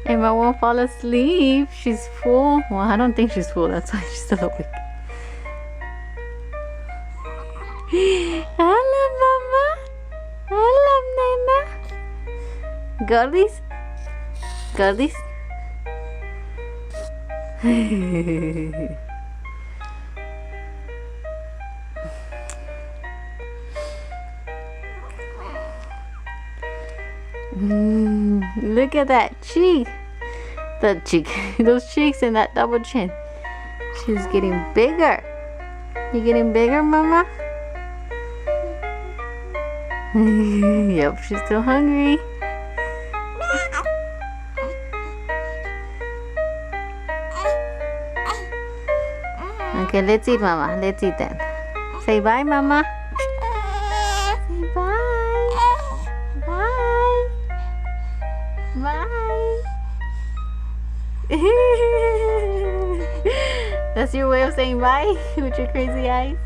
Emma won't fall asleep. She's full. Well, I don't think she's full. That's why she's still awake. Hello, Mama. Hello, Nana. Girlies? Girlies? Look at that cheek. That cheek. Those cheeks and that double chin. She's getting bigger. You getting bigger, Mama? Yep, she's still hungry. Okay, let's eat, Mama. Let's eat then. Say bye, Mama. Say bye. Bye. Bye. That's your way of saying bye with your crazy eyes.